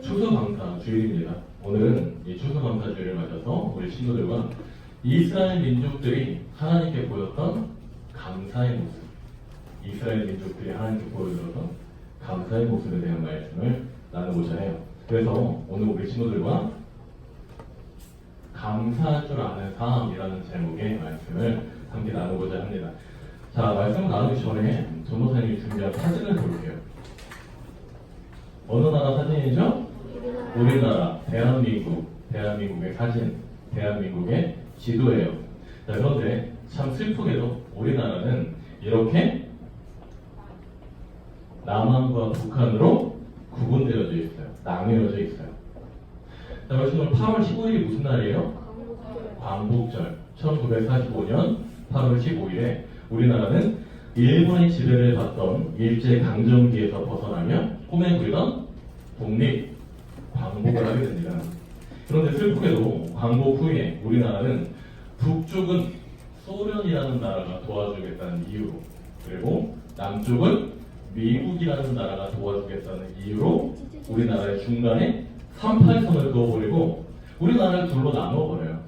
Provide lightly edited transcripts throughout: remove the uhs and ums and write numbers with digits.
추수감사 주일입니다. 오늘은 이 추수감사 주일을 맞아서 우리 친구들과 이스라엘 민족들이 하나님께 보였던 감사의 모습, 이스라엘 민족들이 하나님께 보여주었던 감사의 모습에 대한 말씀을 나누고자 해요. 그래서 오늘 우리 친구들과 감사할 줄 아는 삶이라는 제목의 말씀을 함께 나누고자 합니다. 자, 말씀을 나누기 전에 전도사님이 준비한 사진을 볼게요. 어느 나라 사진이죠? 우리나라, 대한민국의 사진, 대한민국의 지도예요. 자, 그런데 참 슬프게도 우리나라는 이렇게 남한과 북한으로 구분되어져 있어요. 나뉘어져 있어요. 자, 오늘 8월 15일이 무슨 날이에요? 광복절. 1945년 8월 15일에 우리나라는 일본의 지배를 받던 일제강점기에서 벗어나며 꿈에 그리던 독립, 광복을 하게 됩니다. 그런데 슬프게도 광복 후에 우리나라는 북쪽은 소련이라는 나라가 도와주겠다는 이유로, 그리고 남쪽은 미국이라는 나라가 도와주겠다는 이유로 우리나라의 중간에 38선을 그어버리고 우리나라를 둘로 나누어버려요.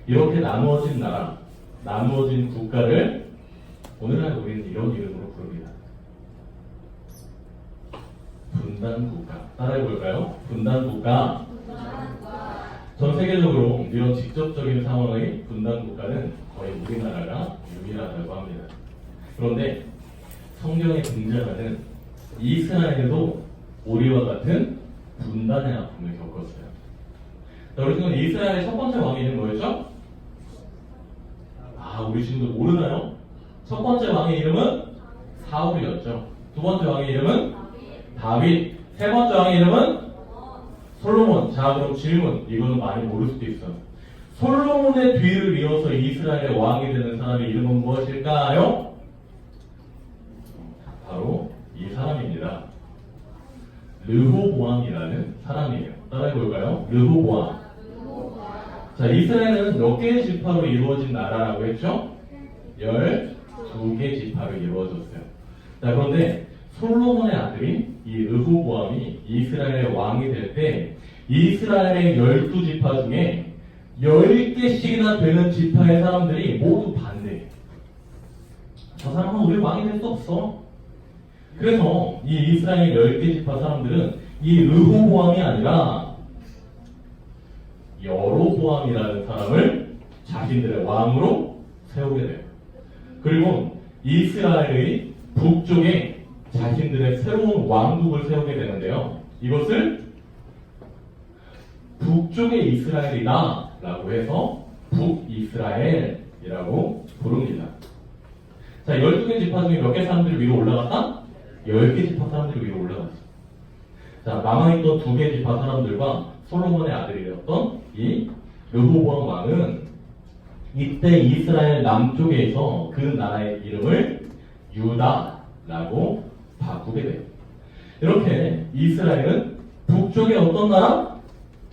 이렇게 나누어진 나라, 나누어진 국가를 오늘날 우리는 이런 이름으로 부릅니다. 분단국가. 따라해볼까요? 분단국가. 전 세계적으로 이런 직접적인 상황의 분단국가는 거의 우리나라가 유일하다고 합니다. 그런데 성경에 등장하는 이스라엘도 우리와 같은 분단의 아픔을 겪었어요. 자, 우리 친구는 이스라엘의 첫 번째 왕이 이름 뭐였죠? 우리 친구들 모르나요? 첫 번째 왕의 이름은 사울이었죠. 두 번째 왕의 이름은 다윗. 세 번째 왕의 이름은 솔로몬. 자, 그럼 질문. 이거는 많이 모를 수도 있어요. 솔로몬의 뒤를 이어서 이스라엘의 왕이 되는 사람의 이름은 무엇일까요? 바로 이 사람입니다. 르호보암이라는 사람이에요. 따라해볼까요? 르호보암. 자, 이스라엘은 몇 개의 지파로 이루어진 나라라고 했죠? 12개 지파로 이루어졌어요. 자, 그런데 솔로몬의 아들이 이 르호보암이 이스라엘의 왕이 될 때 이스라엘의 12지파 중에 10개씩이나 되는 지파의 사람들이 모두 반대해요. 저 사람은 우리 왕이 될 수 없어. 그래서 이 이스라엘 10개 지파 사람들은 이 르호보암이 아니라 여로보암이라는 사람을 자신들의 왕으로 세우게 돼요. 그리고 이스라엘의 북쪽에 자신들의 새로운 왕국을 세우게 되는데요. 이것을 북쪽의 이스라엘이다 라고 해서 북이스라엘이라고 부릅니다. 자, 12개 지파 중에 몇 개 사람들이 위로 올라갔다? 10개 지파 사람들이 위로 올라갔어. 자, 남아있던 2개 지파 사람들과 솔로몬의 아들이었던 이 르호보암 왕은 이때 이스라엘 남쪽에서 그 나라의 이름을 유다라고 바꾸게 돼요. 이렇게 이스라엘은 북쪽에 어떤 나라?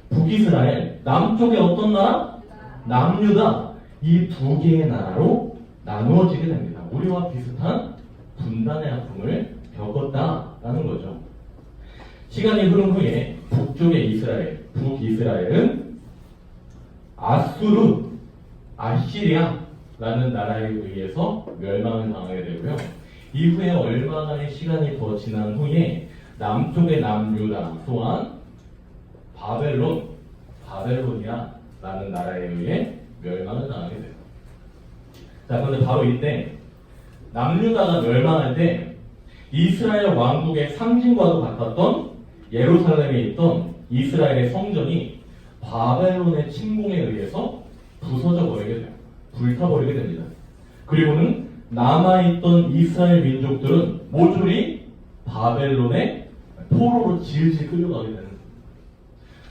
북이스라엘. 남쪽에 어떤 나라? 남유다. 이 2개의 나라로 나누어지게 됩니다. 우리와 비슷한 분단의 아픔을 겪었다라는 거죠. 시간이 흐른 후에 북쪽의 이스라엘, 북이스라엘은 아수르, 아시리아라는 나라에 의해서 멸망을 당하게 되고요. 이후에 얼마나의 시간이 더 지난 후에 남쪽의 남유다 또한 바벨론이라는 나라에 의해 멸망을 당하게 돼요. 자, 그런데 바로 이때 남유다가 멸망할 때 이스라엘 왕국의 상징과도 같았던 예루살렘에 있던 이스라엘의 성전이 바벨론의 침공에 의해서 부서져 버리게 돼요. 불타버리게 됩니다. 그리고는 남아있던 이스라엘 민족들은 모조리 바벨론의 포로로 질질 끌려가게 되는 거예요.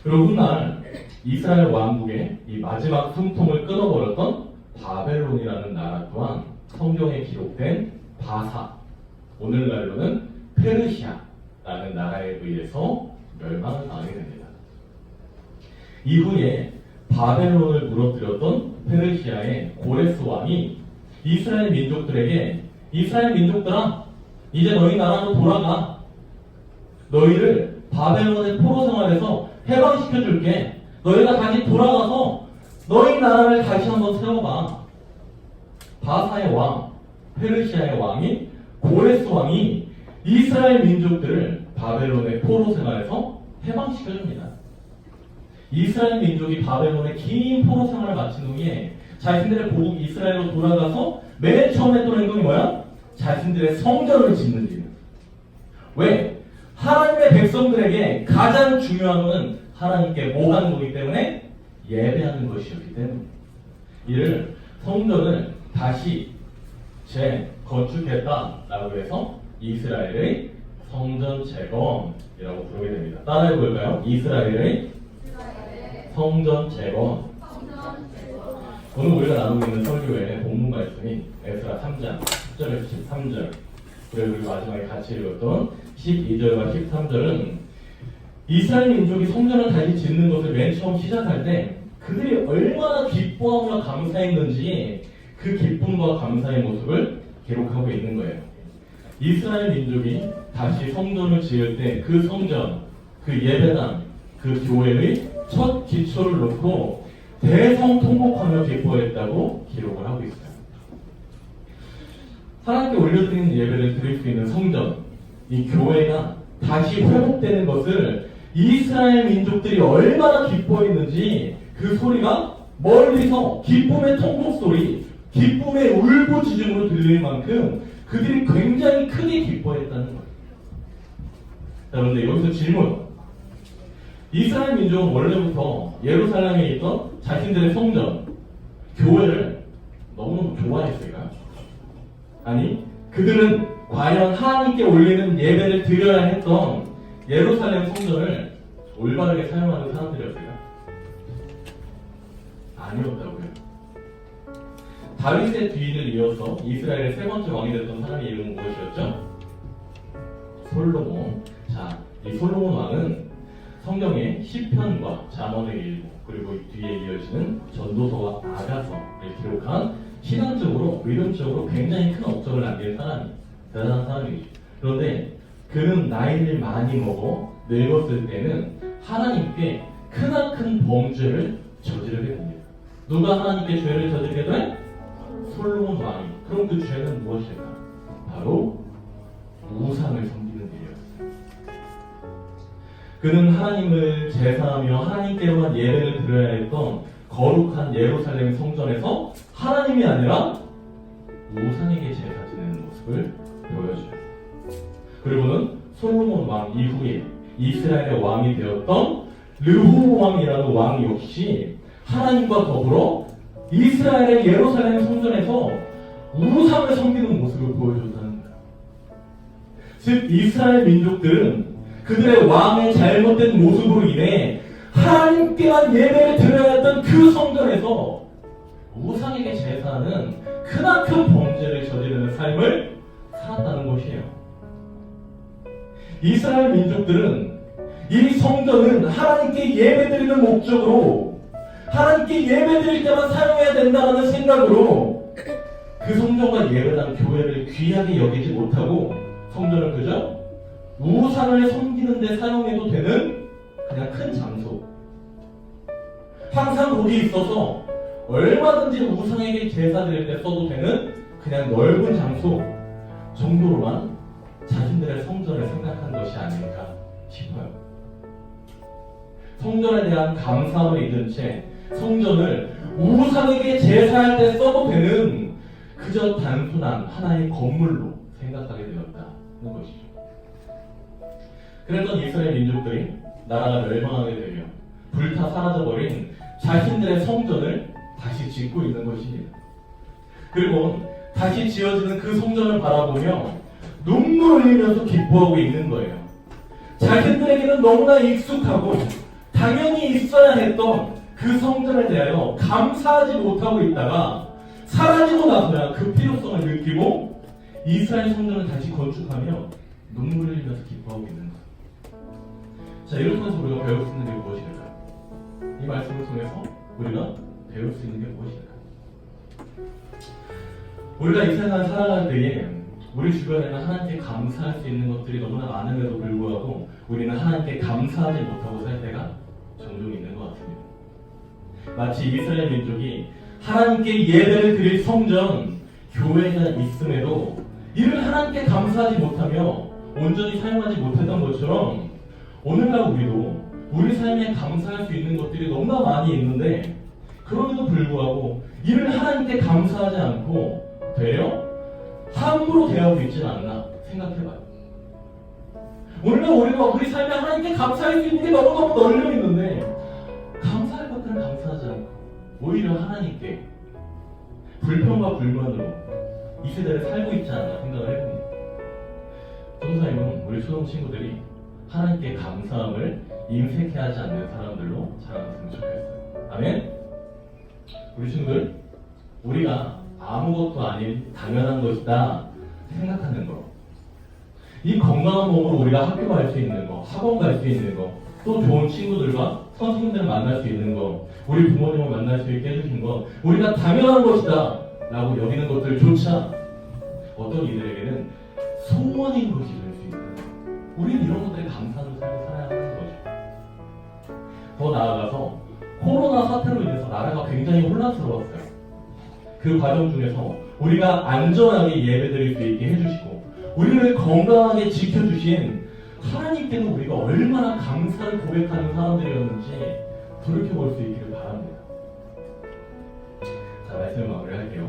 그리고 훗날 이스라엘 왕국의 이 마지막 숨통을 끊어버렸던 바벨론이라는 나라 또한 성경에 기록된 바사, 오늘날로는 페르시아라는 나라에 의해서 멸망을 당하게 됩니다. 이후에 바벨론을 무너뜨렸던 페르시아의 고레스 왕이 이스라엘 민족들에게 이스라엘 민족들아, 이제 너희 나라로 돌아가. 너희를 바벨론의 포로 생활에서 해방시켜줄게. 너희가 다시 돌아가서 너희 나라를 다시 한번 세워봐. 바사의 왕, 페르시아의 왕인 고레스 왕이 이스라엘 민족들을 바벨론의 포로 생활에서 해방시켜줍니다. 이스라엘 민족이 바벨론의 긴 포로 생활을 마친 후에 자신들의 고국 이스라엘로 돌아가서 맨 처음 했던 행동이 뭐야? 자신들의 성전을 짓는 일. 왜? 하나님의 백성들에게 가장 중요한 것은 하나님께 뭐 하는 거기 때문에? 예배하는 것이었기 때문에. 이를 성전을 다시 재건축했다라고 해서 이스라엘의 성전 재건이라고 부르게 됩니다. 따라해 볼까요? 이스라엘의 성전 재건. 오늘 우리가 나누고 있는 설교의 본문 말씀이 에스라 3장 10절에서 13절, 그리고 우리 마지막에 같이 읽었던 12절과 13절은 이스라엘 민족이 성전을 다시 짓는 것을 맨 처음 시작할 때 그들이 얼마나 기뻐하며 감사했는지 그 기쁨과 감사의 모습을 기록하고 있는 거예요. 이스라엘 민족이 다시 성전을 지을 때 그 성전, 그 예배당, 그 교회의 첫 기초를 놓고 대성통곡하며 기뻐했다고 기록을 하고 있어요. 하나님께 올려드리는 예배를 드릴 수 있는 성전, 이 교회가 다시 회복되는 것을 이스라엘 민족들이 얼마나 기뻐했는지 그 소리가 멀리서 기쁨의 통곡 소리, 기쁨의 울부짖음으로 들릴 만큼 그들이 굉장히 크게 기뻐했다는 거예요. 자, 그런데 여기서 질문. 이스라엘 민족은 원래부터 예루살렘에 있던 자신들의 성전, 교회를 너무너무 좋아했을까요? 아니, 그들은 과연 하나님께 올리는 예배를 드려야 했던 예루살렘 성전을 올바르게 사용하는 사람들이었을까요? 아니었다고요. 다윗의 뒤를 이어서 이스라엘의 세 번째 왕이 됐던 사람의 이름은 무엇이었죠? 솔로몬. 자, 이 솔로몬 왕은 성경의 시편과 잠언의 일부, 그리고 뒤에 이어지는 전도서와 아가서를 기록한 신앙적으로, 믿음적으로 굉장히 큰 업적을 남긴 사람이, 대단한 사람이죠. 그런데 그는 나이를 많이 먹어 늙었을 때는 하나님께 크나큰 범죄를 저지르게 됩니다. 누가 하나님께 죄를 저지르게 돼? 솔로몬 왕이. 그럼 그 죄는 무엇일까? 바로 우상을 섬기는 일이었어요. 그는 하나님을 제사하며 하나님께만 예배를 드려야 했던 거룩한 예루살렘 성전에서 하나님이 아니라 우상에게 제사 지내는 모습을 보여줘요. 그리고는 솔로몬 왕 이후에 이스라엘의 왕이 되었던 르호보암이라는 왕 역시 하나님과 더불어 이스라엘의 예루살렘 성전에서 우상을 섬기는 모습을 보여줬다는 거예요. 즉 이스라엘 민족들은 그들의 왕의 잘못된 모습으로 인해 하나님께만 예배를 드려야 했던 그 성전에서 우상에게 제사하는 크나큰 범죄를 저지르는 삶을 살았다는 것이에요. 이스라엘 민족들은 이 성전은 하나님께 예배드리는 목적으로, 하나님께 예배드릴 때만 사용해야 된다는 생각으로 그 성전과 예배당, 교회를 귀하게 여기지 못하고 성전을 그저 우상을 섬기는 데 사용해도 되는 그냥 큰 장소, 항상 거기 있어서 얼마든지 우상에게 제사 드릴 때 써도 되는 그냥 넓은 장소 정도로만 자신들의 성전을 생각한 것이 아닐까 싶어요. 성전에 대한 감사함을 잊은 채 성전을 우상에게 제사할 때 써도 되는 그저 단순한 하나의 건물로 생각하게 되었다는 것이죠. 그랬던 이스라엘 민족들이 나라가 멸망하게 되며 불타 사라져버린 자신들의 성전을 다시 짓고 있는 것입니다. 그리고 다시 지어지는 그 성전을 바라보며 눈물을 흘리면서 기뻐하고 있는 거예요. 자신들에게는 너무나 익숙하고 당연히 있어야 했던 그 성전에 대하여 감사하지 못하고 있다가 사라지고 나서야 그 필요성을 느끼고 이스라엘 성전을 다시 건축하며 눈물을 흘리면서 기뻐하고 있는 거예요. 자, 이렇게 해서 우리가 배울 수 있는 게 무엇일까요? 이 말씀을 통해서 우리가 배울 수 있는 게 무엇일까요? 우리가 이 세상을 살아갈 때에 우리 주변에는 하나님께 감사할 수 있는 것들이 너무나 많음에도 불구하고 우리는 하나님께 감사하지 못하고 살 때가 종종 있는 것 같습니다. 마치 이스라엘 민족이 하나님께 예배를 드릴 성전, 교회가 있음에도 이를 하나님께 감사하지 못하며 온전히 사용하지 못했던 것처럼 오늘날 우리도 우리 삶에 감사할 수 있는 것들이 너무나 많이 있는데 그럼에도 불구하고 이를 하나님께 감사하지 않고 되려 함부로 대하고 있지는 않나 생각해봐요. 오늘날 우리가 우리 삶에 하나님께 감사할 수 있는 게 너무너무 널려 있는데 감사할 것들은 감사하지 않고 오히려 하나님께 불평과 불만으로 이 세대를 살고 있지 않나 생각을 해봅니다. 성사님은 우리 초등 친구들이 하나님께 감사함을 임색해 하지 않는 사람들로 자라났으면 좋겠어요. 아멘? 우리 친구들, 우리가 아무것도 아닌 당연한 것이다 생각하는 거, 이 건강한 몸으로 우리가 학교 갈 수 있는 거, 학원 갈 수 있는 거, 또 좋은 친구들과 선생님들을 만날 수 있는 거, 우리 부모님을 만날 수 있게 해주신 거, 우리가 당연한 것이다 라고 여기는 것들조차 어떤 이들에게는 소원인 것이 될 수 있다. 우리는 이런 것들에 감사하는 삶을 살아야 하는 거죠. 더 나아가서 코로나 사태로 인해서 나라가 굉장히 혼란스러웠어요. 그 과정 중에서 우리가 안전하게 예배드릴 수 있게 해주시고 우리를 건강하게 지켜주신 하나님께는 우리가 얼마나 감사를 고백하는 사람들이었는지 돌이켜볼 수 있기를 바랍니다. 자, 말씀을 마무리할게요.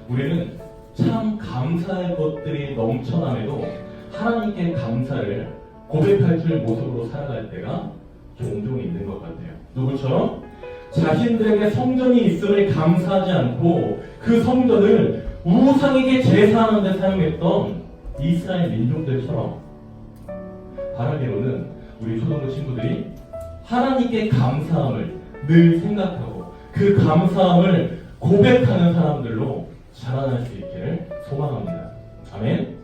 우리는 참 감사할 것들이 넘쳐남에도 하나님께 감사를 고백할 줄 모습으로 살아갈 때가 종종 있는 것 같아요. 누구처럼? 자신들에게 성전이 있음을 감사하지 않고 그 성전을 우상에게 제사하는 데 사용했던 이스라엘 민족들처럼 바라기로는 우리 초등부 친구들이 하나님께 감사함을 늘 생각하고 그 감사함을 고백하는 사람들로 자라날 수 있기를 소망합니다. 아멘.